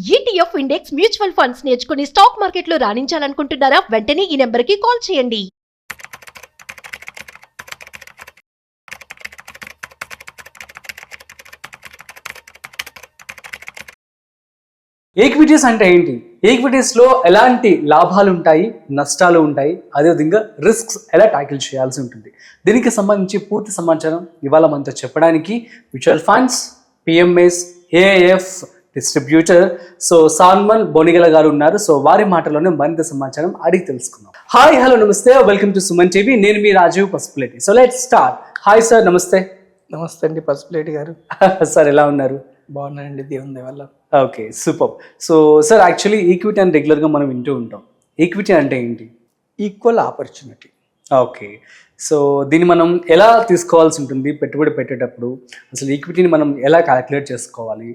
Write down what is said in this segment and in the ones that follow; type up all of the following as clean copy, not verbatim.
ETF index mutual funds నేర్చుకుని stock మార్కెట్లో రాణించాలనుకుంటున్నారా? వెంటనే ఈ నెంబర్కి కాల్ చేయండి. ఈక్విటీస్ అంటే ఏంటి? ఈక్విటీస్లో ఎలాంటి లాభాలు ఉంటాయి, నష్టాలు ఉంటాయి, అదేవిధంగా రిస్క్స్ ఎలా ట్యాకిల్ చేయాల్సి ఉంటుంది. దీనికి సంబంధించి పూర్తి సమాచారం ఇవాళ మనతో చెప్పడానికి mutual funds, PMS, AF distributor Salman Bonigala garu ఉన్నారు. వారి మాటలోనే మరింత సమాచారం అడిగి తెలుసుకుందాం. హాయ్, హలో, నమస్తే, వెల్కమ్ టు సుమన్ టీవీ. నేను మీ Rajeev Pasupuleti. Let's start. Hi sir, నమస్తే. నమస్తే అండి పసుపులేటి గారు. సార్ ఎలా ఉన్నారు? బాగున్నానండి, దేవుని దయ వల్ల. Okay, super. Sir actually equity అని రెగ్యులర్గా మనం వింటూ ఉంటాం. ఈక్విటీ అంటే ఏంటి? Equal opportunity. ఓకే, దీన్ని మనం ఎలా తీసుకోవాల్సి ఉంటుంది పెట్టుబడి పెట్టేటప్పుడు? అసలు ఈక్విటీని మనం ఎలా క్యాలిక్యులేట్ చేసుకోవాలి?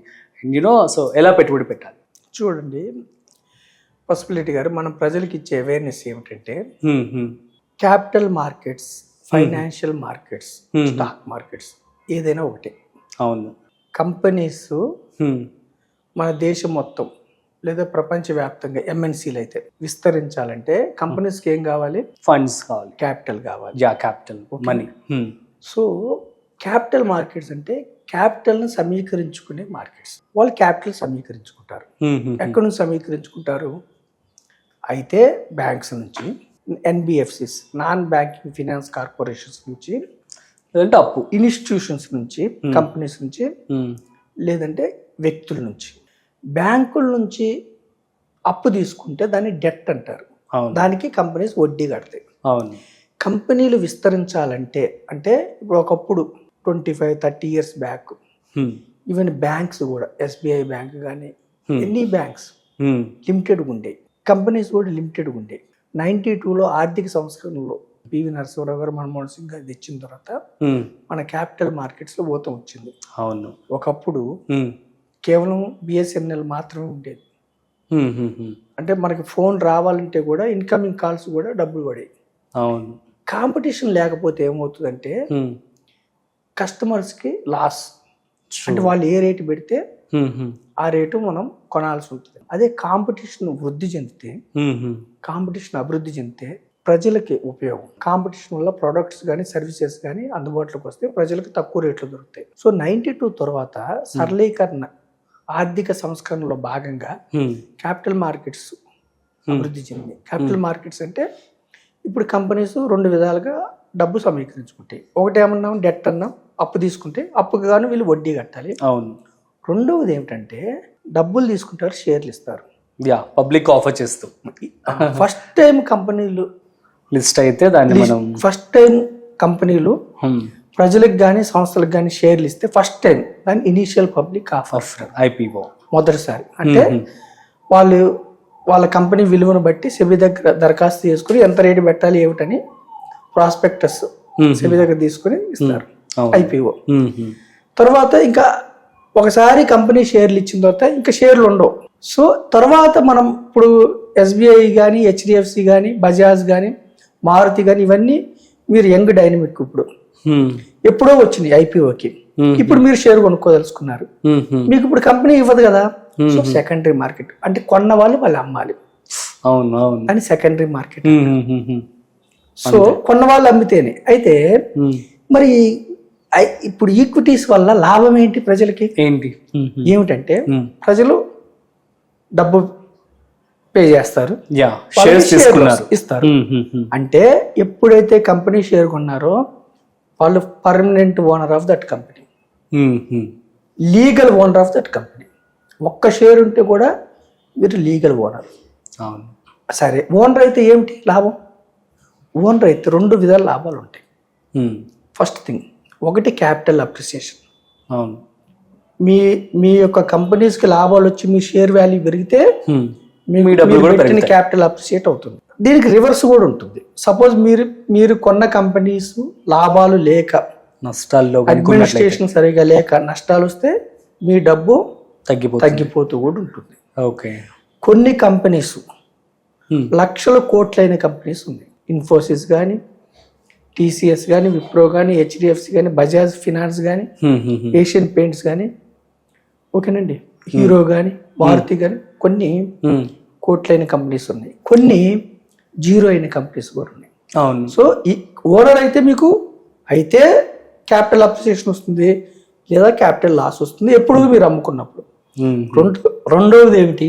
ఎలా పెట్టుబడి పెట్టాలి? చూడండి పసుపులేటి గారు, మనం ప్రజలకు ఇచ్చే అవేర్నెస్ ఏమిటంటే capital markets, financial markets, stock markets ఏదైనా ఒకటే. అవును. కంపెనీస్ మన దేశం మొత్తం లేదా ప్రపంచవ్యాప్తంగా ఎంఎన్సీలు అయితే విస్తరించాలంటే కంపెనీస్కి ఏం కావాలి? ఫండ్స్ కావాలి, క్యాపిటల్ కావాలి. Capital, money. So capital markets అంటే క్యాపిటల్ని సమీకరించుకునే మార్కెట్స్. వాళ్ళు క్యాపిటల్ సమీకరించుకుంటారు. ఎక్కడి నుంచి సమీకరించుకుంటారు? అయితే బ్యాంక్స్ నుంచి, NBFCs, non banking finance corporations నుంచి, లేదంటే అప్పు ఇన్స్టిట్యూషన్స్ నుంచి, కంపెనీస్ నుంచి, లేదంటే వ్యక్తుల నుంచి. బ్యాంకుల నుంచి అప్పు తీసుకుంటే దాన్ని డెట్ అంటారు. దానికి కంపెనీస్ వడ్డీ కడతాయి. అవును. కంపెనీలు విస్తరించాలంటే అంటే ఇప్పుడు ఒకప్పుడు 25-30 years బ్యాక్ ఈవెన్ బ్యాంక్స్ కూడా, ఎస్బీఐ బ్యాంక్ కానీ ఎన్ని బ్యాంక్స్ లిమిటెడ్గా ఉండేవి, కంపెనీస్ కూడా లిమిటెడ్గా ఉండేవి. 92లో ఆర్థిక సంస్కరణలో పివి నరసింహారావు గారు, మన్మోహన్ సింగ్ గారు తెచ్చిన తర్వాత మన క్యాపిటల్ మార్కెట్స్లో ఊతం వచ్చింది. అవును. ఒకప్పుడు కేవలం బిఎస్ఎన్ఎల్ మాత్రమే ఉండేది. అంటే మనకి ఫోన్ రావాలంటే కూడా ఇన్కమింగ్ కాల్స్ కూడా డబ్బులు పడేవి. అవును. కాంపిటీషన్ లేకపోతే ఏమవుతుందంటే కస్టమర్స్కి లాస్. అంటే వాళ్ళు ఏ రేటు పెడితే ఆ రేటు మనం కొనాల్సి ఉంటుంది. అదే కాంపిటీషన్ అభివృద్ధి చెందితే ప్రజలకి ఉపయోగం. కాంపిటీషన్ వల్ల ప్రొడక్ట్స్ కానీ సర్వీసెస్ కానీ అందుబాటులోకి వస్తే ప్రజలకు తక్కువ రేట్లు దొరుకుతాయి. 92 తర్వాత సరళీకరణ, ఆర్థిక సంస్కరణలో భాగంగా క్యాపిటల్ మార్కెట్స్ అభివృద్ధి చెంది. క్యాపిటల్ మార్కెట్స్ అంటే ఇప్పుడు కంపెనీస్ రెండు విధాలుగా డబ్బు సమీకరించుకుంటాయి. ఒకటి ఏమన్నాం, డెట్ అన్నాం, అప్పు తీసుకుంటే అప్పుకు గాను వీళ్ళు వడ్డీ కట్టాలి. అవును. రెండవది ఏమిటంటే డబ్బులు తీసుకుంటారు, షేర్లు ఇస్తారు. పబ్లిక్ ఆఫర్ చేస్తూ ఫస్ట్ టైం కంపెనీలు లిస్ట్ అయితే దాన్ని మనం కంపెనీలు ప్రజలకు కానీ సంస్థలకు కానీ షేర్లు ఇస్తే ఫస్ట్ టైం దాని ఇనీషియల్ పబ్లిక్ ఆఫర్, ఐపీఓ, మొదటిసారి. అంటే వాళ్ళ కంపెనీ విలువను బట్టి సెబీ దగ్గర దరఖాస్తు చేసుకుని ఎంత రేటు పెట్టాలి ఏమిటని ప్రాస్పెక్టస్ సెబీ దగ్గర తీసుకుని ఇస్తారు, ఐపీఓ. తర్వాత ఇంకా ఒకసారి కంపెనీ షేర్లు ఇచ్చిన తర్వాత ఇంకా షేర్లు ఉండవు. సో తర్వాత మనం ఇప్పుడు ఎస్బీఐ కానీ, హెచ్డిఎఫ్సి కానీ, బజాజ్ కానీ, మారుతి కానీ ఇవన్నీ మీరు యంగ్ డైనమిక్ ఇప్పుడు ఎప్పుడో వచ్చింది ఐపీఓకి. ఇప్పుడు మీరు షేర్ కొనుక్కోదలుచుకున్నారు, మీకు ఇప్పుడు కంపెనీ ఇవ్వదు కదా. సో సెకండరీ మార్కెట్ అంటే కొన్న వాళ్ళు అమ్మాలి. అవును, అవును. అని సెకండరీ మార్కెట్. సో కొన్న వాళ్ళు అమ్మితేనే. అయితే మరి ఇప్పుడు ఈక్విటీస్ వల్ల లాభం ఏంటి ప్రజలకి? ఏమిటంటే ప్రజలు డబ్బు పే చేస్తారు, ఇస్తారు. అంటే ఎప్పుడైతే కంపెనీ షేర్ కొన్నారో వాళ్ళు permanent owner of that company, legal owner of that company. ఒక్క షేర్ ఉంటే కూడా మీరు లీగల్ ఓనర్. సరే, ఓనర్ అయితే ఏమిటి లాభం? ఓనర్ అయితే రెండు విధాల లాభాలు ఉంటాయి. ఫస్ట్ థింగ్, ఒకటి క్యాపిటల్ అప్రిసియేషన్. అవును. మీ యొక్క కంపెనీస్కి లాభాలు వచ్చి మీ షేర్ వాల్యూ పెరిగితే పెట్టిన క్యాపిటల్ అప్రిసియేట్ అవుతుంది. దీనికి రివర్స్ కూడా ఉంటుంది. సపోజ్ మీరు కొన్న కంపెనీస్ లాభాలు లేక, నష్టాల్లో, అడ్మినిస్ట్రేషన్ సరిగా లేక నష్టాలు వస్తే మీ డబ్బు తగ్గిపోతూ కూడా ఉంటుంది. ఓకే. కొన్ని కంపెనీస్ లక్షల కోట్లైన కంపెనీస్ ఉన్నాయి. ఇన్ఫోసిస్ కానీ, టీసీఎస్ కానీ, విప్రో కానీ, హెచ్డిఎఫ్సి కానీ, బజాజ్ ఫినాన్స్ కానీ, ఏషియన్ పెయింట్స్ కానీ, ఓకేనండి, హీరో కానీ, మారుతి కానీ కొన్ని కోట్లైన కంపెనీస్ ఉన్నాయి, కొన్ని జీరో అయిన కంపెనీస్ కూడా ఉన్నాయి. అవును. సో ఈ ఓనర్ అయితే మీకు అయితే క్యాపిటల్ అప్రిసియేషన్ వస్తుంది లేదా క్యాపిటల్ లాస్ వస్తుంది ఎప్పుడు మీరు అమ్ముకున్నప్పుడు. రెండవది ఏమిటి,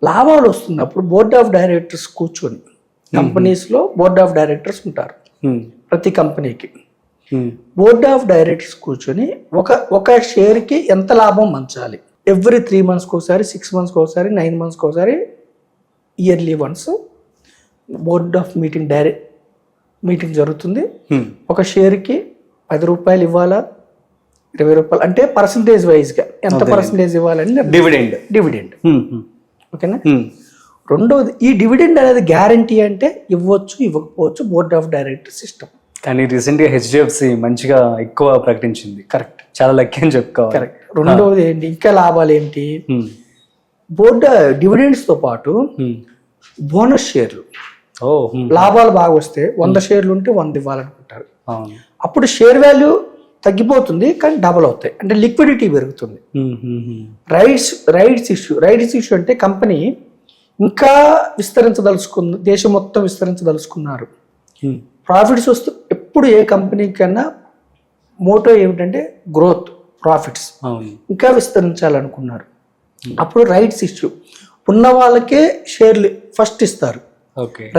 లాభాలు వస్తున్నప్పుడు బోర్డ్ ఆఫ్ డైరెక్టర్స్ కూర్చొని, కంపెనీస్ లో బోర్డ్ ఆఫ్ డైరెక్టర్స్ ఉంటారు ప్రతి కంపెనీకి. బోర్డ్ ఆఫ్ డైరెక్టర్స్ కూర్చొని ఒక షేర్ కి ఎంత లాభం మంచాలి, ఎవ్రీ 3 months ఒకసారి, 6 months ఒకసారి, 9 months ఒకసారి, yearly once board of meeting జరుగుతుంది. ఒక షేర్కి 10 రూపాయలు ఇవ్వాలా, 20 రూపాయలు, అంటే పర్సంటేజ్ వైజ్ గా ఎంత పర్సంటేజ్ ఇవ్వాలని డివిడెండ్. ఓకేనా. రెండవది, ఈ డివిడెండ్ అనేది గ్యారంటీ అంటే ఇవ్వచ్చు ఇవ్వకపోవచ్చు, బోర్డ్ ఆఫ్ డైరెక్టర్స్ సిస్టమ్. కానీ రీసెంట్ గా హెచ్డిఎఫ్సి మంచిగా ఎక్కువ ప్రకటించింది. కరెక్ట్, చాలా లక్కీ అని చెప్పుకోవాలి. కరెక్ట్. రెండవది ఏంటి, ఇంకా లాభాలు ఏంటి, బోర్డు డివిడెండ్స్ తో పాటు బోనస్ షేర్లు. లాభాలు బాగా వస్తే 100 షేర్లు ఉంటే 100 ఇవ్వాలనుకుంటారు. అప్పుడు షేర్ వాల్యూ తగ్గిపోతుంది కానీ డబల్ అవుతాయి, అంటే లిక్విడిటీ పెరుగుతుంది. రైట్స్ ఇష్యూ అంటే కంపెనీ ఇంకా విస్తరించదలుచుకుంది, దేశం మొత్తం విస్తరించదలుచుకున్నారు, ప్రాఫిట్స్ వస్తూ ఎప్పుడు ఏ కంపెనీ కన్నా మోటో ఏమిటంటే గ్రోత్, ప్రాఫిట్స్, ఇంకా విస్తరించాలనుకున్నారు. అప్పుడు రైట్స్ ఇష్యూ ఉన్న వాళ్ళకే షేర్లు ఫస్ట్ ఇస్తారు,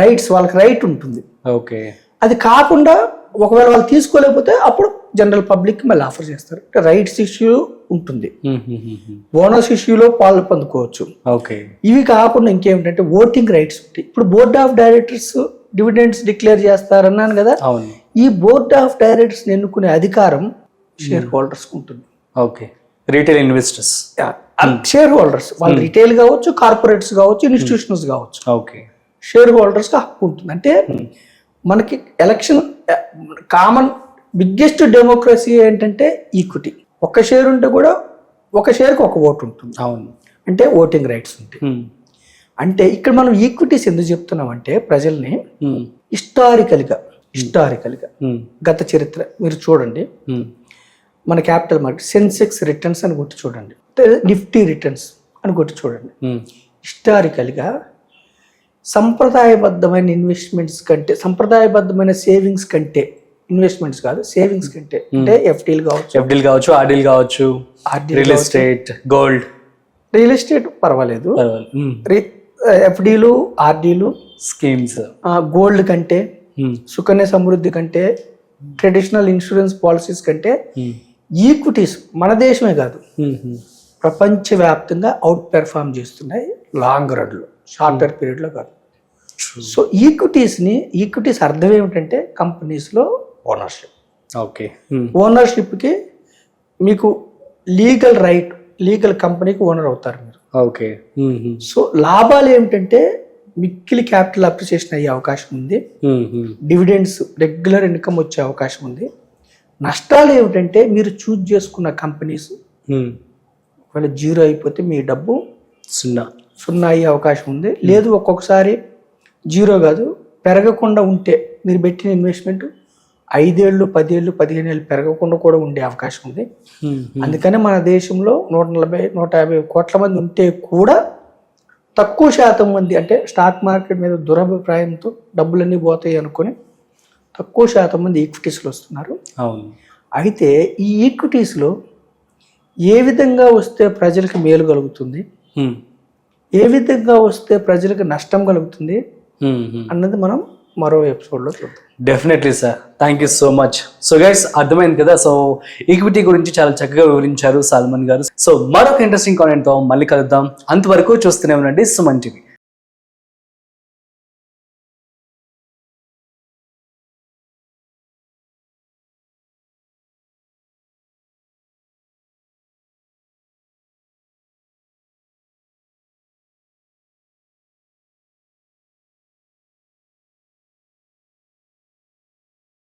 రైట్స్ వాళ్ళకి రైట్ ఉంటుంది. అది కాకుండా ఒకవేళ వాళ్ళు తీసుకోలేకపోతే అప్పుడు జనరల్ పబ్లిక్ మళ్ళీ ఆఫర్ చేస్తారు. రైట్స్ ఇష్యూ ఉంటుంది, బోనస్ ఇష్యూలో పాలు పొందుకోవచ్చు. ఇవి కాకుండా ఇంకేమిటంటే ఓటింగ్ రైట్స్ ఉంటాయి. ఇప్పుడు board of directors dividends declare చేస్తారన్నాను కదా, ఈ బోర్డ్ ఆఫ్ డైరెక్టర్స్ ఎన్నుకునే అధికారం షేర్ హోల్డర్స్ ఉంటుంది. రీటైల్ ఇన్వెస్టర్స్, షేర్ హోల్డర్స్ వాళ్ళు రిటైల్ కావచ్చు, కార్పొరేట్స్ కావచ్చు, ఇన్స్టిట్యూషన్స్ కావచ్చు, షేర్ హోల్డర్స్ కి హక్కు ఉంటుంది. అంటే మనకి ఎలక్షన్ కామన్ బిగ్గెస్ట్ డెమోక్రసీ ఏంటంటే ఈక్విటీ. ఒక షేర్ ఉంటే కూడా ఒక షేర్కి ఒక ఓటు ఉంటుంది. అంటే ఓటింగ్ రైట్స్ ఉంటాయి. అంటే ఇక్కడ మనం ఈక్విటీస్ ఎందుకు చెప్తున్నాం అంటే ప్రజల్ని హిస్టారికల్ గా గత చరిత్ర మీరు చూడండి, మన క్యాపిటల్ మార్కెట్ సెన్సెక్స్ రిటర్న్స్ అని కొట్టి చూడండి, నిఫ్టీ రిటర్న్స్ అని కొట్టి చూడండి. హిస్టారికల్ గా సంప్రదాయబద్ధమైన ఇన్వెస్ట్మెంట్స్ కంటే, సంప్రదాయబద్ధమైన సేవింగ్స్ కంటే, ఇన్వెస్ట్మెంట్స్ కాదు సేవింగ్స్ కంటే, అంటే ఎఫ్డీలు కావచ్చు, ఆర్డీలు కావచ్చు, real estate, gold. Real estate పర్వాలేదు, ఎఫ్డీలు, ఆర్డీలు, స్కీమ్స్, గోల్డ్ కంటే, సుకన్య సమృద్ధి కంటే, ట్రెడిషనల్ ఇన్సూరెన్స్ పాలసీస్ కంటే ఈక్విటీస్ మన దేశమే కాదు ప్రపంచవ్యాప్తంగా అవుట్ పెర్ఫార్మ్ చేస్తున్నాయి లాంగ్ రన్ లో, షార్టర్ పీరియడ్ లో కాదు. సో ఈక్విటీస్ అర్థం ఏమిటంటే కంపెనీస్ లో ఓనర్షిప్. ఓనర్షిప్ కి మీకు లీగల్ కంపెనీకి ఓనర్ అవుతారు మీరు. సో లాభాలు ఏమిటంటే మిక్కిలి క్యాపిటల్ అప్రిసియేషన్ అయ్యే అవకాశం ఉంది, డివిడెండ్స్ రెగ్యులర్ ఇన్కమ్ వచ్చే అవకాశం ఉంది. నష్టాలు ఏమిటంటే మీరు చూజ్ చేసుకున్న కంపెనీస్ ఒకవేళ జీరో అయిపోతే మీ డబ్బు సున్నా అయ్యే అవకాశం ఉంది. లేదు ఒక్కొక్కసారి జీరో కాదు, పెరగకుండా ఉంటే మీరు పెట్టిన ఇన్వెస్ట్మెంట్ 5 ఏళ్ళు, 10 ఏళ్ళు, 15 ఏళ్ళు పెరగకుండా కూడా ఉండే అవకాశం ఉంది. అందుకని మన దేశంలో 140-150 కోట్ల మంది ఉంటే కూడా తక్కువ శాతం మంది, అంటే స్టాక్ మార్కెట్ మీద దురభిప్రాయంతో డబ్బులన్నీ పోతాయి అనుకుని తక్కువ శాతం మంది ఈక్విటీస్లో వస్తున్నారు. అయితే ఈ ఈక్విటీస్లో ఏ విధంగా వస్తే ప్రజలకు మేలు కలుగుతుంది, ఏ విధంగా వస్తే ప్రజలకు నష్టం కలుగుతుంది అన్నది మనం మరో ఎపిసోడ్లో చూద్దాం. Definitely sir, thank you so much. So guys అర్థమైంది కదా, సో ఈక్విటీ గురించి చాలా చక్కగా వివరించారు సాల్మన్ గారు. సో మరొక ఇంట్రెస్టింగ్ కాంటెంట్ తో మళ్ళీ కలుద్దాం. అంతవరకు చూస్తూనే ఉండండి సుమన్ టీవీ.